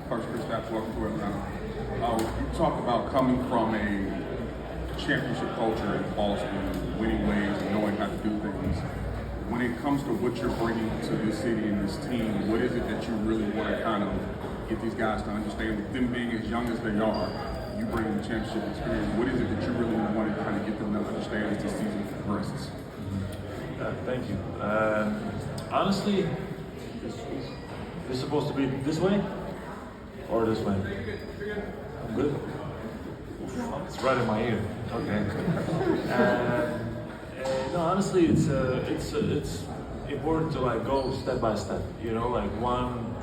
Coach Kristaps, welcome to Atlanta. You talk about coming from a championship culture in Boston, winning ways and knowing how to do things. When it comes to what you're bringing to this city and this team, what is it that you really want to kind of get these guys to understand? With them being as young as they are, you bring them championship experience. What is it that you really want to kind of get them to understand as the season progresses? Thank you. Honestly, it's supposed to be this way or this way? I'm good. It's right in my ear. Okay. No, honestly, it's important to like go step by step. You know, like one,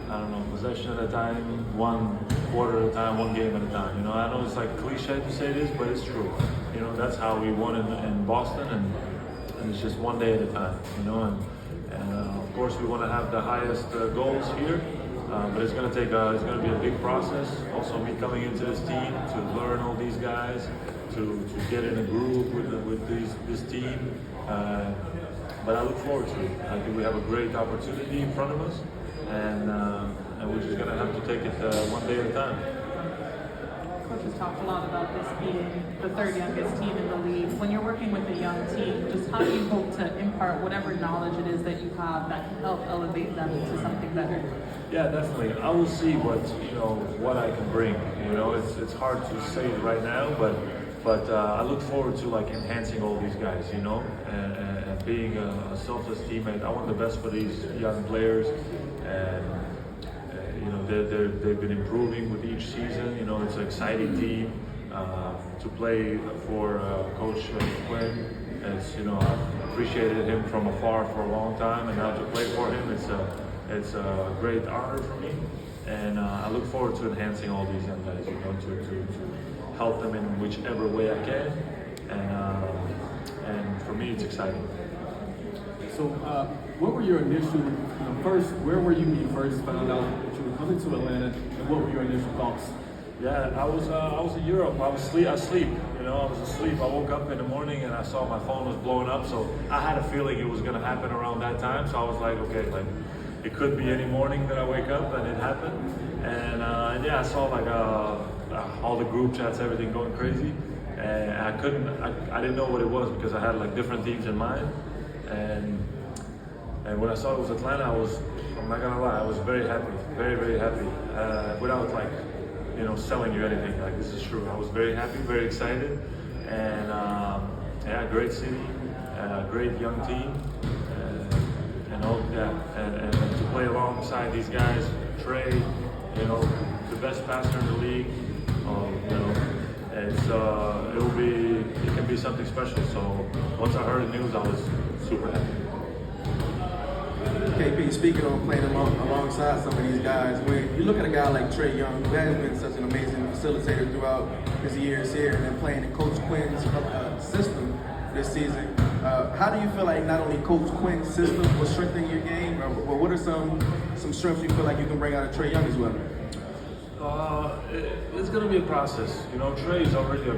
I don't know, possession at a time, one quarter at a time, one game at a time. You know, I know it's like cliche to say this, but it's true. You know, that's how we won in Boston, and it's just one day at a time. You know, and of course we want to have the highest goals here. But it's going to be a big process. Also, me coming into this team to learn all these guys, to get in a groove with this team. But I look forward to it. I think we have a great opportunity in front of us, and we're just going to have to take it one day at a time. Coach has talked a lot about this being the third youngest team in the league. When you're working with a young team, just how do you hope to impart whatever knowledge it is that you have that can help elevate them to something better? Yeah, definitely. I will see what I can bring. You know, it's hard to say it right now, but I look forward to like enhancing all these guys. You know, and being a selfless teammate. I want the best for these young players, and you know they've been improving with each season. You know, it's an exciting team to play for Coach Quinn. It's, you know, I've appreciated him from afar for a long time, and now to play for him, it's a great honor for me, and I look forward to enhancing all these young guys, you know, to help them in whichever way I can, and for me it's exciting. So, what were your initial, where were you when you first found out that you were coming to Atlanta, and what were your initial thoughts? Yeah, I was in Europe. I was asleep. You know, I was asleep. I woke up in the morning and I saw my phone was blowing up. So I had a feeling it was going to happen around that time. So I was like, okay, like it could be any morning that I wake up, and it happened. And yeah, I saw like all the group chats, everything going crazy, and I didn't know what it was because I had like different teams in mind. And when I saw it was Atlanta, I'm not gonna lie, I was very happy, very, very happy. Without like, you know, selling you anything, like this is true. I was very happy, very excited, and yeah, great city, great young team, and to play alongside these guys, Trey, you know, the best passer in the league, you know, it can be something special. So once I heard the news, I was super happy. KP, speaking on playing alongside some of these guys, when you look at a guy like Trey Young, who has been such an amazing facilitator throughout his years here, and then playing in Coach Quinn's system this season, how do you feel like not only Coach Quinn's system will strengthen your game, but what are some strengths you feel like you can bring out of Trey Young as well? It's going to be a process. You know, Trey is already a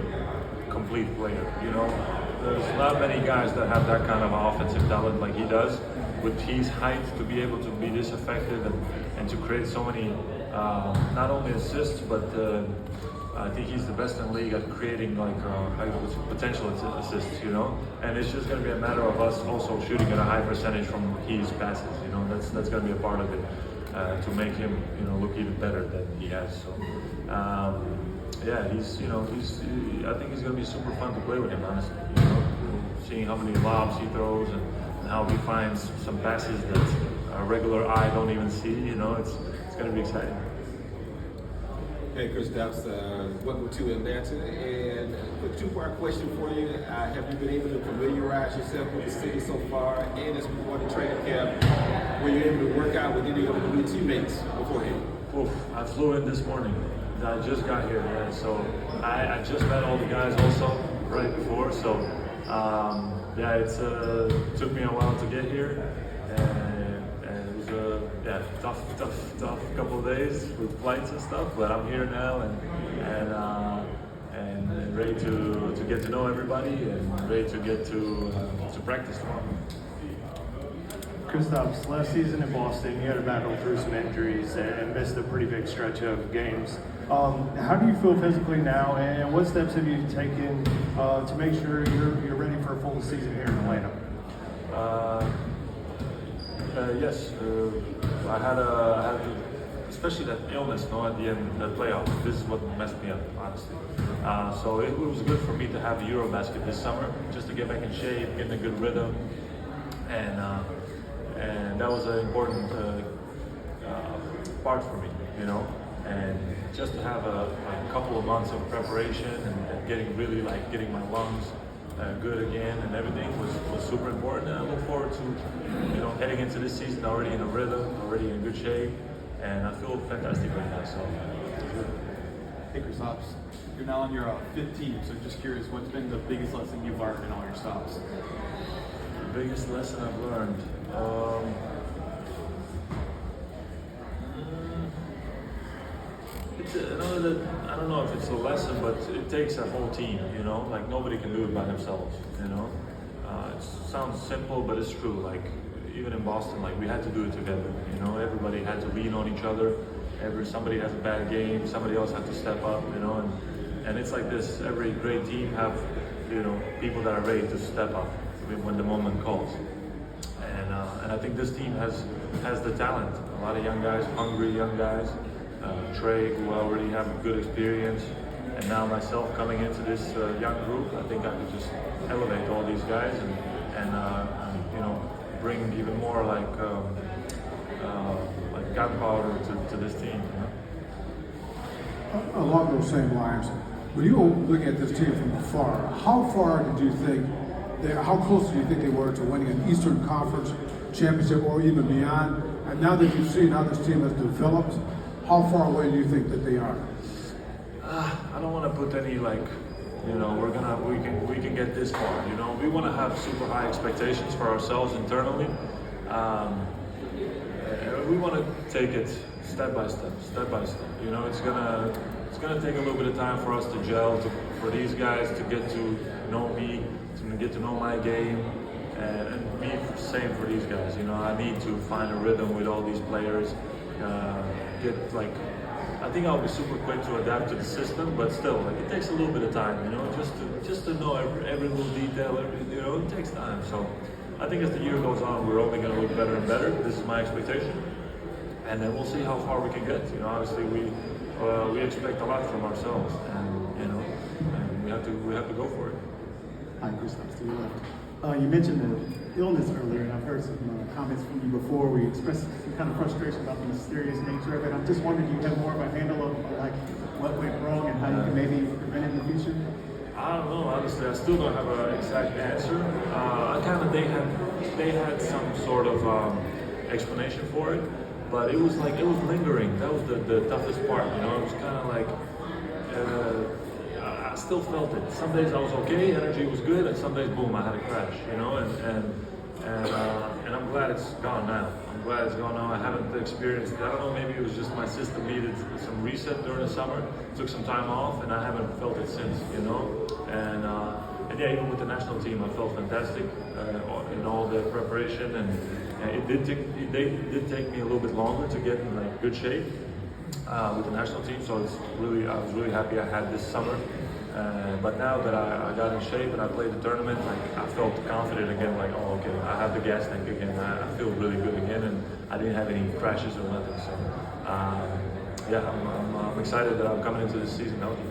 complete player. You know, there's not many guys that have that kind of offensive talent like he does. With his height, to be able to be this effective and to create so many, not only assists, but I think he's the best in the league at creating like potential assists, you know. And it's just going to be a matter of us also shooting at a high percentage from his passes. You know, that's going to be a part of it to make him, you know, look even better than he has. So yeah, I think he's going to be super fun to play with him, honestly. You know, seeing how many lobs he throws and how he finds some passes that a regular eye don't even see. You know, it's going to be exciting. Hey, Kristaps, welcome to Atlanta. And a two-part question for you. Have you been able to familiarize yourself with the city so far? And as we go to training camp, were you able to work out with any of your teammates beforehand? Oof, I flew in this morning. I just got here, yeah. So I just met all the guys also right before. So yeah, it took me a while to get here. And it was tough couple of days with flights and stuff, but I'm here now and ready to get to know everybody and ready to get to practice tomorrow. Kristaps, last season in Boston, you had to battle through some injuries and missed a pretty big stretch of games. How do you feel physically now, and what steps have you taken to make sure you're ready for a full season here in Atlanta? Yes, I had especially that illness, at the end, the playoff. This is what messed me up, honestly. So it was good for me to have Eurobasket this summer, just to get back in shape, get in a good rhythm, and that was an important part for me, And just to have a couple of months of preparation and getting my lungs good again and everything was super important. And I look forward to heading into this season already in a rhythm, already in good shape, and I feel fantastic right now. So. Hey, Kristaps, you're now on your fifth team, so just curious, what's been the biggest lesson you've learned in all your stops? The biggest lesson I've learned. I don't know if it's a lesson, but it takes a whole team, like nobody can do it by themselves, It sounds simple, but it's true. Like even in Boston, like we had to do it together, everybody had to lean on each other. Somebody has a bad game, somebody else had to step up, and it's like this, every great team have, people that are ready to step up when the moment calls. And I think this team has the talent, a lot of young guys, hungry young guys. Trey, who already have good experience, and now myself coming into this young group, I think I could just elevate all these guys and bring even more like gunpowder to this team. Along those same lines, when you look at this team from afar, how far did you think? How close do you think they were to winning an Eastern Conference championship or even beyond? And now that you've seen how this team has developed, how far away do you think that they are? I don't want to put any we can get this far. We want to have super high expectations for ourselves internally. We want to take it step by step. It's gonna take a little bit of time for us to gel, for these guys to get to know me, to get to know my game, and me same for these guys. I need to find a rhythm with all these players. I think I'll be super quick to adapt to the system, but still, it takes a little bit of time, just to know every little detail. It takes time. So I think as the year goes on, we're only going to look better and better. This is my expectation, and then we'll see how far we can get. Obviously we expect a lot from ourselves, and we have to go for it. Hi, Kristaps, to your left. You mentioned the illness earlier, and I've heard some comments from you before where you expressed some kind of frustration about the mysterious nature of it. I'm just wondering, do you have more of a handle of what went wrong and how you can maybe prevent it in the future? I don't know, honestly. I still don't have an exact answer. They had some sort of explanation for it, but it was lingering. That was the toughest part. It was kind of like. I still felt it. Some days I was okay, energy was good, and some days, boom, I had a crash, and I'm glad it's gone now. I haven't experienced it. I don't know, maybe it was just my system needed some reset during the summer, took some time off, and I haven't felt it since, And yeah, even with the national team, I felt fantastic in all the preparation, and it did take me a little bit longer to get in good shape with the national team. So I was really happy I had this summer. But now that I got in shape and I played the tournament, I felt confident again. Okay, I have the gas tank again. I feel really good again, and I didn't have any crashes or nothing. So I'm excited that I'm coming into this season healthy.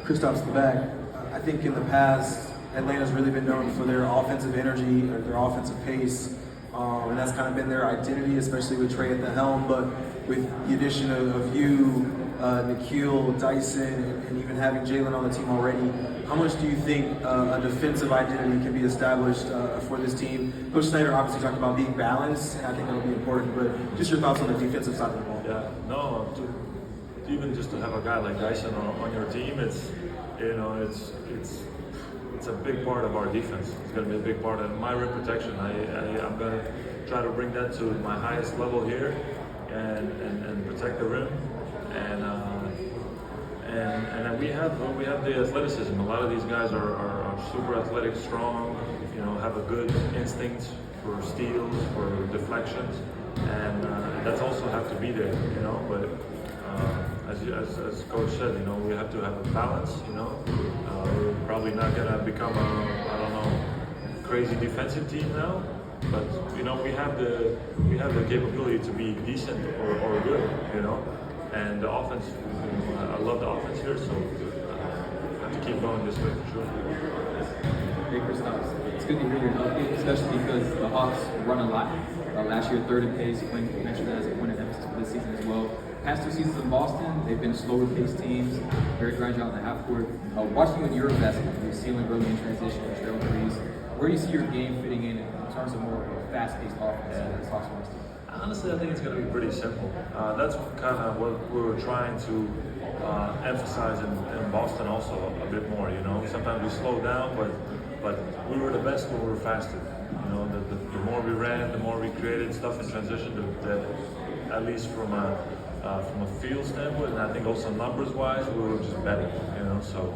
Kristaps, the back. I think in the past, Atlanta's really been known for their offensive energy or their offensive pace, and that's kind of been their identity, especially with Trey at the helm. But with the addition of you, Nikhil, Dyson, and even having Jalen on the team already, how much do you think a defensive identity can be established for this team? Coach Snyder obviously talked about being balanced, and I think that'll be important, but just your thoughts on the defensive side of the ball. Yeah, no, even just to have a guy like Dyson on your team, it's a big part of our defense. It's going to be a big part of my rim protection. I'm going to try to bring that to my highest level here and protect the rim. And we have the athleticism. A lot of these guys are super athletic, strong, have a good instinct for steals, for deflections, and that's also have to be there, you know. But as Coach said, you know, we have to have a balance, you know. We're probably not gonna become I don't know, crazy defensive team now, but you know, we have the capability to be decent or good, you know. And the offense, I love the offense here, so have to keep going this way for sure. Hey, Kristaps, it's good to hear you're healthy, especially because the Hawks run a lot. Last year, third in pace. Quinn mentioned that as a point of emphasis for this season as well. Past 2 seasons in Boston, they've been slower paced teams, very grind out in the half court. Watching you in your investment, you're sealing early in transition, trail threes. Where do you see your game fitting in terms of more fast paced offense in this Hawks team? Honestly, I think it's going to be pretty simple. That's kind of what we were trying to emphasize in Boston also a bit more. You know, sometimes we slow down, but we were the best when we were faster. You know, the more we ran, the more we created stuff in transition. At least from a field standpoint, and I think also numbers-wise, we were just better. You know, so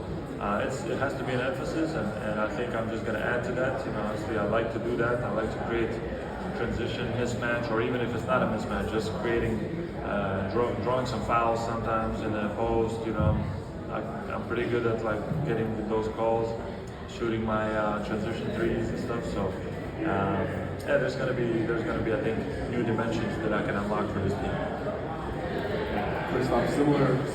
it has to be an emphasis, and I think I'm just going to add to that. You know, honestly, I like to do that. I like to create transition mismatch, or even if it's not a mismatch, just creating, drawing some fouls sometimes in the post. You know, I'm pretty good at like getting those calls, shooting my transition threes and stuff. So yeah, there's gonna be I think new dimensions that I can unlock for this team. Kristaps,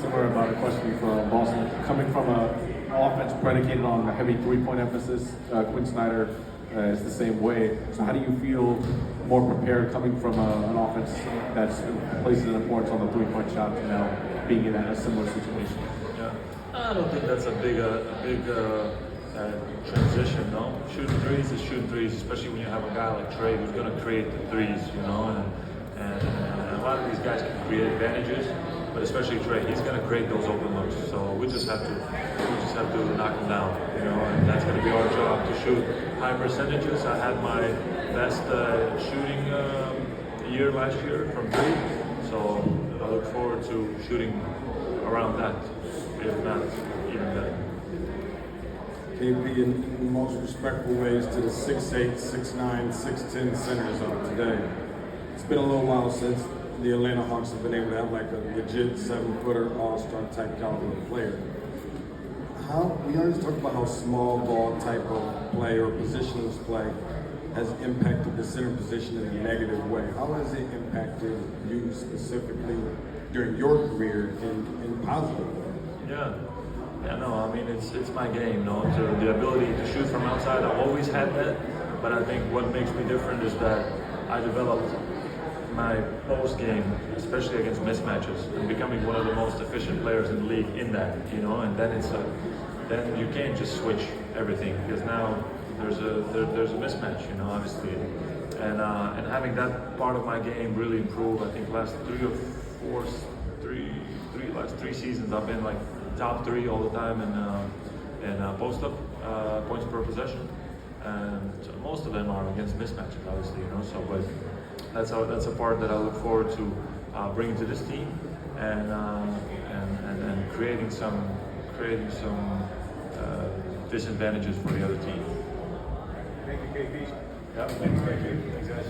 similar about a question from Boston, coming from an offense predicated on a heavy three-point emphasis. Quinn Snyder is the same way. So how do you feel more prepared coming from an offense that places an importance on the three-point shot to now being in a similar situation? Yeah, I don't think that's a big transition. No, shooting threes is shooting threes, especially when you have a guy like Trey who's going to create the threes. You know, and a lot of these guys can create advantages, but especially Trey, he's going to create those open looks. So we just have to knock them down. You know, and that's going to be our job to shoot high percentages. I had my best shooting year last year from 3, so I look forward to shooting around that, if not even better. KP, in the most respectful ways to the 6'8", 6'9", 6'10" centers of today. It's been a little while since the Atlanta Hawks have been able to have like a legit 7-footer all-star type caliber player. We always talk about how small ball type of play or positionless play has impacted the center position in a negative way. How has it impacted you specifically during your career in positive way? Yeah, no, I mean, it's my game, no? So the ability to shoot from outside, I've always had that, but I think what makes me different is that I developed my post game, especially against mismatches, and becoming one of the most efficient players in the league in that, you know, and then then you can't just switch everything, because now there's a mismatch, you know, obviously, and having that part of my game really improve. I think last 3 seasons I've been like top 3 all the time in post-up points per possession, and most of them are against mismatches, obviously, you know. So, but that's a part that I look forward to bringing to this team, and creating some disadvantages for the other team. Thank you, KP. Yeah, thanks, KP. Thanks, guys.